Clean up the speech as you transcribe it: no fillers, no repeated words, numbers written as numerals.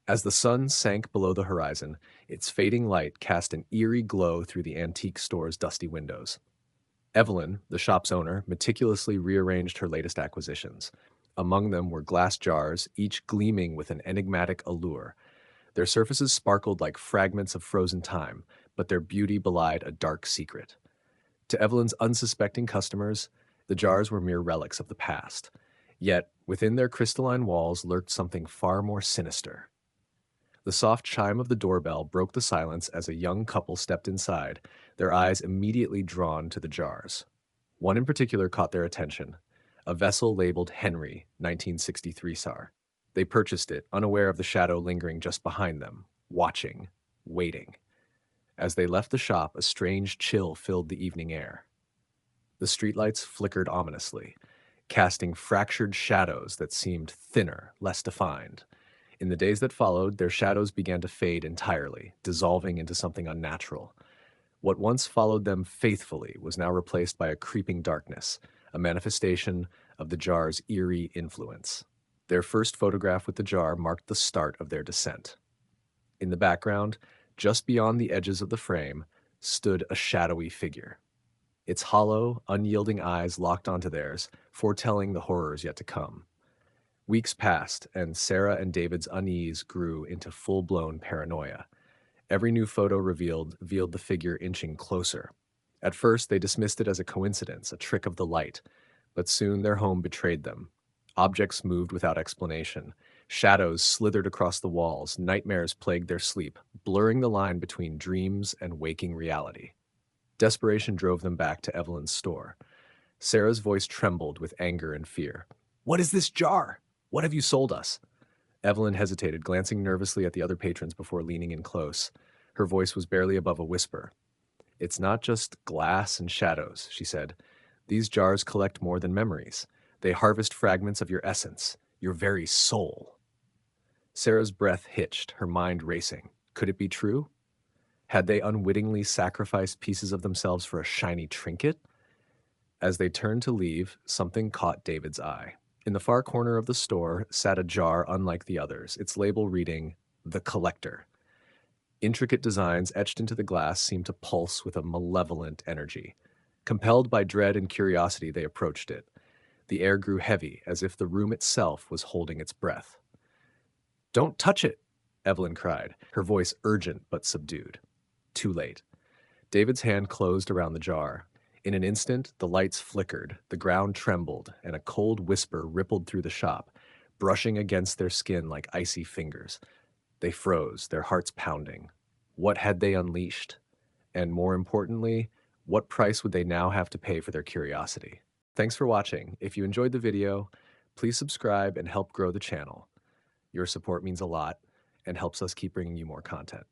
As the sun sank below the horizon, its fading light cast an eerie glow through the antique store's dusty windows. Evelyn, the shop's owner, meticulously rearranged her latest acquisitions. Among them were glass jars, each gleaming with an enigmatic allure. Their surfaces sparkled like fragments of frozen time, but their beauty belied a dark secret. To Evelyn's unsuspecting customers, the jars were mere relics of the past. Yet, within their crystalline walls lurked something far more sinister. The soft chime of the doorbell broke the silence as a young couple stepped inside, their eyes immediately drawn to the jars. One in particular caught their attention, a vessel labeled Henry, 1963 SAR. They purchased it, unaware of the shadow lingering just behind them, watching, waiting. As they left the shop, a strange chill filled the evening air. The streetlights flickered ominously, casting fractured shadows that seemed thinner, less defined. In the days that followed, their shadows began to fade entirely, dissolving into something unnatural. What once followed them faithfully was now replaced by a creeping darkness, a manifestation of the jar's eerie influence. Their first photograph with the jar marked the start of their descent. In the background, just beyond the edges of the frame, stood a shadowy figure. Its hollow, unyielding eyes locked onto theirs, foretelling the horrors yet to come. Weeks passed, and Sarah and David's unease grew into full-blown paranoia. Every new photo revealed the figure inching closer. At first, they dismissed it as a coincidence, a trick of the light, but soon their home betrayed them. Objects moved without explanation. Shadows slithered across the walls, nightmares plagued their sleep, blurring the line between dreams and waking reality. Desperation drove them back to Evelyn's store. Sarah's voice trembled with anger and fear. "What is this jar? What have you sold us?" Evelyn hesitated, glancing nervously at the other patrons before leaning in close. Her voice was barely above a whisper. "It's not just glass and shadows," she said. "These jars collect more than memories. They harvest fragments of your essence, your very soul." Sarah's breath hitched, her mind racing. Could it be true? Had they unwittingly sacrificed pieces of themselves for a shiny trinket? As they turned to leave, something caught David's eye. In the far corner of the store sat a jar unlike the others, its label reading, "The Collector." Intricate designs etched into the glass seemed to pulse with a malevolent energy. Compelled by dread and curiosity, they approached it. The air grew heavy, as if the room itself was holding its breath. "Don't touch it!" Evelyn cried, her voice urgent but subdued. Too late. David's hand closed around the jar. In an instant, the lights flickered, the ground trembled, and a cold whisper rippled through the shop, brushing against their skin like icy fingers. They froze, their hearts pounding. What had they unleashed? And more importantly, what price would they now have to pay for their curiosity? Thanks for watching. If you enjoyed the video, please subscribe and help grow the channel. Your support means a lot and helps us keep bringing you more content.